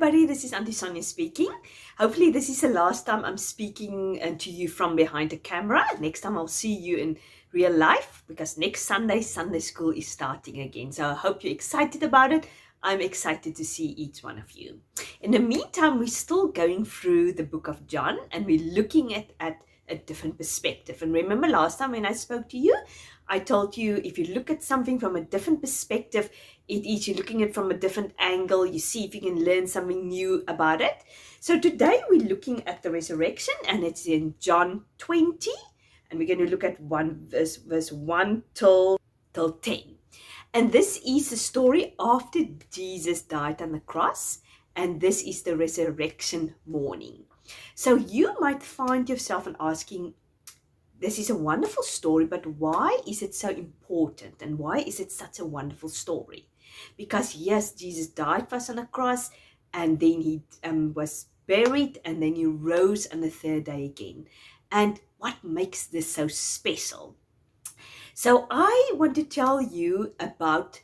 everybody, this is Auntie Sonia speaking. Hopefully this is the last time I'm speaking to you from behind the camera. Next time I'll see you in real life because next Sunday, Sunday school is starting again. So I hope you're excited about it. I'm excited to see each one of you. In the meantime, we're still going through the book of John and we're looking at a different perspective. And remember last time when I spoke to you, I told you if you look at something from a different perspective, it is you're looking at it from a different angle. You see if you can learn something new about it. So today we're looking at the resurrection and it's in John 20. And we're going to look at verse 1 till 10. And this is the story after Jesus died on the cross. And this is the resurrection morning. So you might find yourself asking, this is a wonderful story, but why is it so important? And why is it such a wonderful story? Because yes, Jesus died for us on the cross, and then he was buried, and then he rose on the third day again. And what makes this so special? So I want to tell you about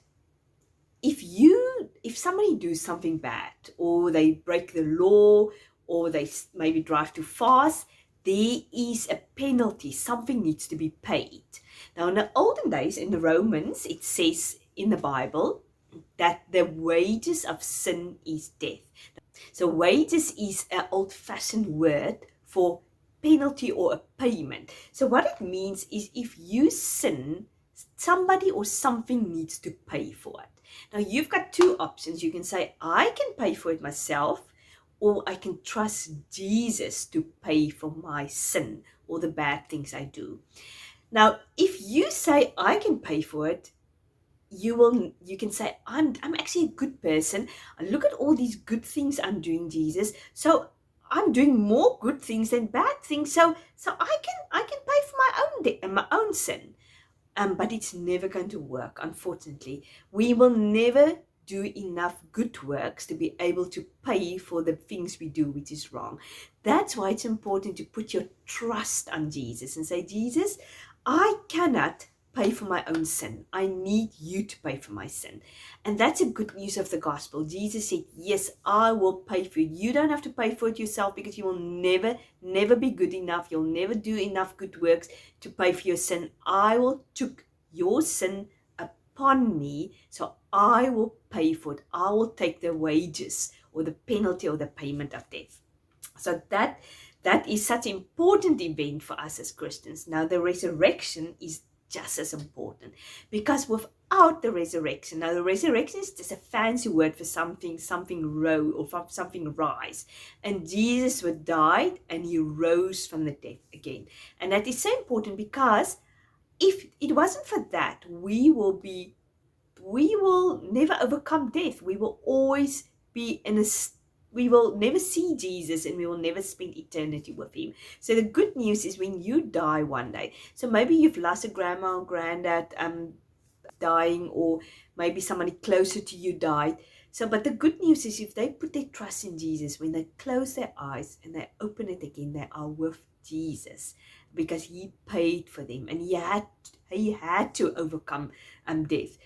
if somebody do something bad, or they break the law, or they maybe drive too fast, there is a penalty. Something needs to be paid. Now, in the olden days, in the Romans, it says in the Bible that the wages of sin is death. So wages is an old-fashioned word for penalty or a payment. So what it means is if you sin, somebody or something needs to pay for it. Now, you've got two options. You can say, I can pay for it myself, or I can trust Jesus to pay for my sin or the bad things I do. Now, if you say I can pay for it, you can say I'm actually a good person. And look at all these good things I'm doing, Jesus. So I'm doing more good things than bad things. So I can pay for my own sin. But it's never going to work, unfortunately. We will never do enough good works to be able to pay for the things we do, which is wrong. That's why it's important to put your trust on Jesus and say, Jesus, I cannot pay for my own sin. I need you to pay for my sin. And that's the good news of the gospel. Jesus said, yes, I will pay for it. You don't have to pay for it yourself because you will never be good enough. You'll never do enough good works to pay for your sin. I will take your sin upon me, so I will pay for it. I will take the wages or the penalty or the payment of death. So that is such an important event for us as Christians. Now the resurrection is just as important, because without the resurrection, now the resurrection is just a fancy word for something rose or from something rise, and Jesus died and he rose from the dead again. And that is so important, because if it wasn't for that, we will never overcome death. We will always be we will never see Jesus, and we will never spend eternity with him. So the good news is when you die one day, so maybe you've lost a grandma or granddad dying, or maybe somebody closer to you died. So, but the good news is if they put their trust in Jesus, when they close their eyes and they open it again, they are with Jesus, because he paid for them, and he had to overcome death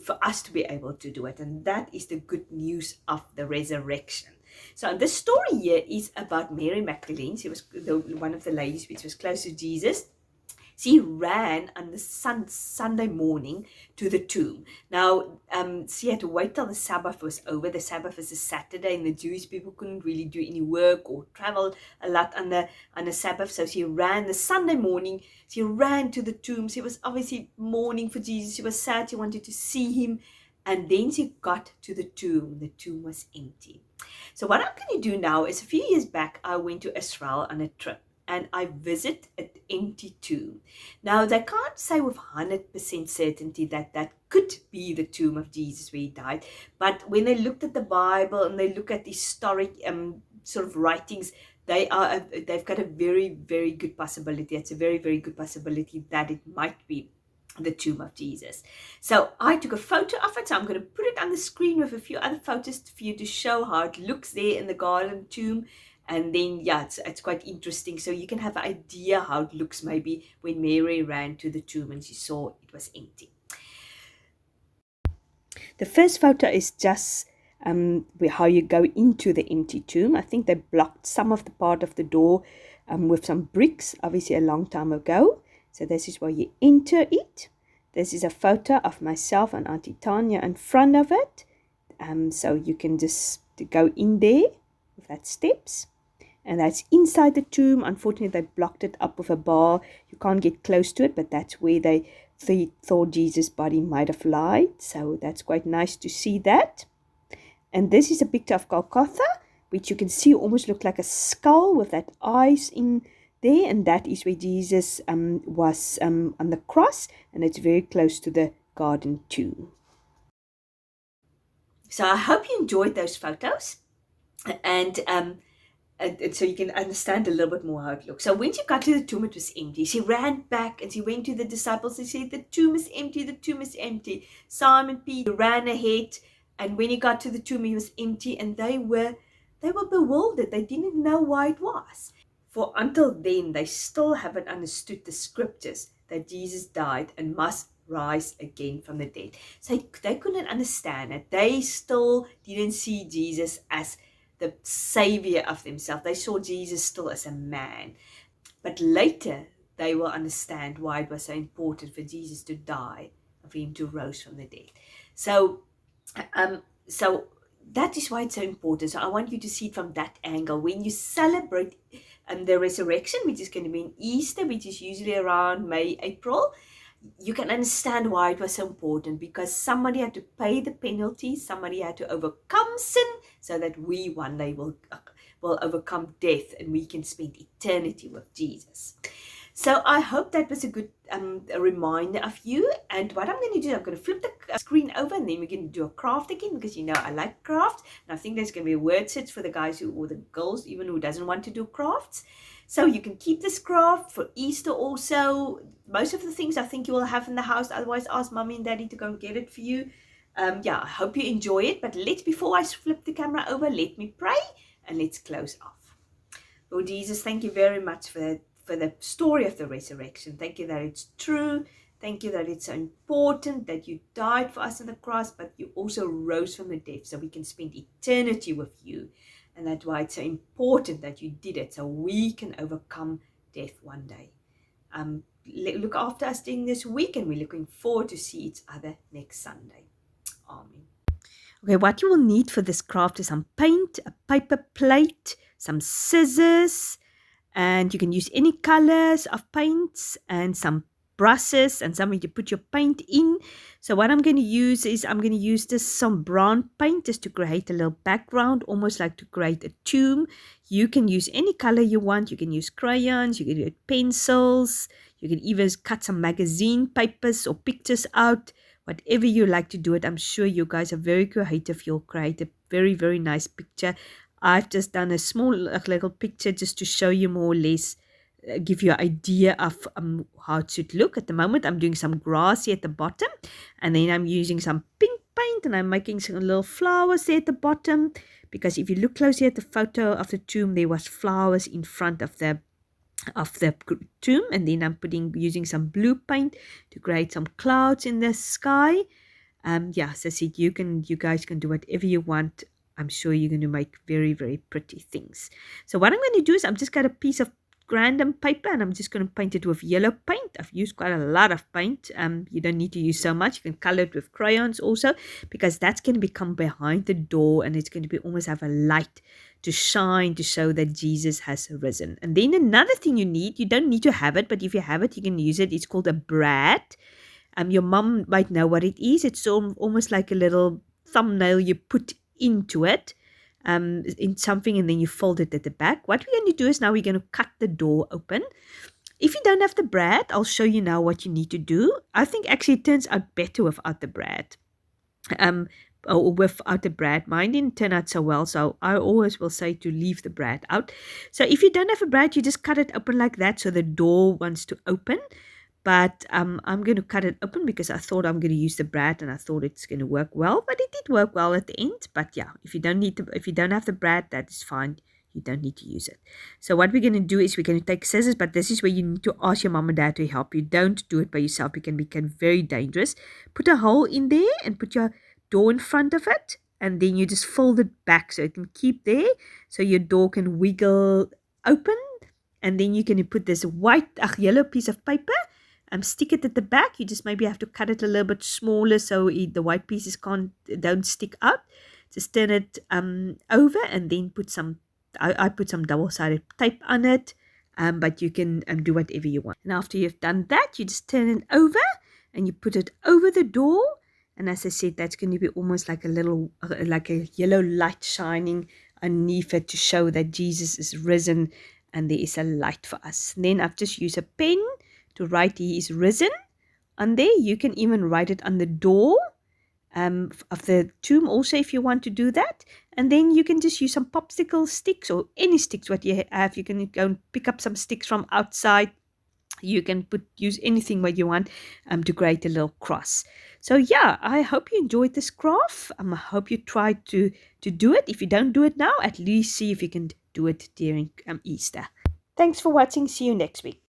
for us to be able to do it. And that is the good news of the resurrection. So the story here is about Mary Magdalene. She was one of the ladies which was close to Jesus. She ran on the Sunday morning to the tomb. Now, she had to wait till the Sabbath was over. The Sabbath is a Saturday, and the Jewish people couldn't really do any work or travel a lot on the Sabbath. So she ran the Sunday morning. She ran to the tomb. She was obviously mourning for Jesus. She was sad. She wanted to see him. And then she got to the tomb. The tomb was empty. So what I'm going to do now is, a few years back, I went to Israel on a trip, and I visit an empty tomb. Now, they can't say with 100% certainty that could be the tomb of Jesus where he died. But when they looked at the Bible and they look at historic sort of writings, they've got a very, very good possibility. It's a very, very good possibility that it might be the tomb of Jesus. So I took a photo of it. So I'm going to put it on the screen with a few other photos for you to show how it looks there in the garden tomb. And then, yeah, it's quite interesting. So you can have an idea how it looks maybe when Mary ran to the tomb and she saw it was empty. The first photo is just how you go into the empty tomb. I think they blocked some of the part of the door with some bricks, obviously a long time ago. So this is where you enter it. This is a photo of myself and Auntie Tanya in front of it. So you can just go in there with that steps. And that's inside the tomb. Unfortunately, they blocked it up with a bar. You can't get close to it, but that's where they thought Jesus' body might have lied. So that's quite nice to see that. And this is a picture of Golgotha, which you can see almost look like a skull with that eyes in there. And that is where Jesus was on the cross. And it's very close to the garden tomb. So I hope you enjoyed those photos. And so you can understand a little bit more how it looks. So when she got to the tomb, it was empty. She ran back and she went to the disciples and said, the tomb is empty, the tomb is empty. Simon Peter ran ahead, and when he got to the tomb, it was empty, and they were bewildered. They didn't know why it was. For until then, they still haven't understood the scriptures that Jesus died and must rise again from the dead. So they couldn't understand it. They still didn't see Jesus as the savior of themselves. They saw Jesus still as a man. But later, they will understand why it was so important for Jesus to die and for him to rise from the dead. So that is why it's so important. So I want you to see it from that angle. When you celebrate the resurrection, which is going to be in Easter, which is usually around May, April, you can understand why it was so important, because somebody had to pay the penalty, somebody had to overcome sin, so that we one day will overcome death and we can spend eternity with Jesus. So I hope that was a good a reminder of you. And what I'm going to do, I'm going to flip the screen over, and then we're going to do a craft again, because you know I like craft, and I think there's going to be a word search for the guys or the girls even who doesn't want to do crafts. So you can keep this craft for Easter also. Most of the things I think you will have in the house. Otherwise, ask Mommy and Daddy to go and get it for you. I hope you enjoy it. But before I flip the camera over, let me pray and let's close off. Lord Jesus, thank you very much for the story of the resurrection. Thank you that it's true. Thank you that it's so important that you died for us on the cross, but you also rose from the dead so we can spend eternity with you. And that's why it's so important that you did it, so we can overcome death one day. Look after us during this week, and we're looking forward to see each other next Sunday. Amen. Okay, what you will need for this craft is some paint, a paper plate, some scissors, and you can use any colors of paints, and some brushes and something to put your paint in. So what I'm going to use is some brown paint just to create a little background, almost like to create a tomb. You can use any color you want. You can use crayons, you can use pencils, you can even cut some magazine papers or pictures out. Whatever you like to do it, I'm sure you guys are very creative. You'll create a very, very nice picture. I've just done a small little picture just to show you more or less, give you an idea of how it should look. At the moment, I'm doing some grass here at the bottom, and then I'm using some pink paint, and I'm making some little flowers there at the bottom, because if you look closely at the photo of the tomb, there was flowers in front of the tomb. And then I'm using some blue paint to create some clouds in the sky. So see, you guys can do whatever you want. I'm sure you're going to make very, very pretty things. So what I'm going to do is I'm just got a piece of random paper, and I'm just going to paint it with yellow paint. I've used quite a lot of paint. You don't need to use so much. You can color it with crayons also, because that's going to become behind the door, and it's going to be almost have a light to shine to show that Jesus has risen. And then another thing you need, you don't need to have it, but if you have it, you can use it. It's called a brad. Your mom might know what it is. It's almost like a little thumbnail you put into it in something, and then you fold it at the back. What we're going to do is now we're going to cut the door open. If you don't have the brad, I'll show you now what you need to do. I think actually it turns out better without the brad. Or without the brad. Mine didn't turn out so well, so I always will say to leave the brad out. So if you don't have a brad, you just cut it open like that, so the door wants to open. But I'm going to cut it open because I thought I'm going to use the brad, and I thought it's going to work well. But it did work well at the end. But yeah, if you don't have the brad, that is fine. You don't need to use it. So what we're going to do is we're going to take scissors, but this is where you need to ask your mom and dad to help you. Don't do it by yourself. It can become very dangerous. Put a hole in there and put your door in front of it. and then you just fold it back so it can keep there, so your door can wiggle open. And then you can put this yellow piece of paper, stick it at the back. You just maybe have to cut it a little bit smaller so the white pieces don't stick out. Just turn it over, and then put some, I put some double-sided tape on it, but you can do whatever you want. And after you've done that, you just turn it over and you put it over the door. And as I said, that's going to be almost like a little, like a yellow light shining underneath it to show that Jesus is risen and there is a light for us. And then I've just used a pen to write He is risen on there. You can even write it on the door of the tomb also if you want to do that. And then you can just use some popsicle sticks or any sticks what you have. You can go and pick up some sticks from outside. You can use anything what you want to create a little cross. So yeah, I hope you enjoyed this craft. I hope you try to do it. If you don't do it now, at least see if you can do it during Easter. Thanks for watching. See you next week.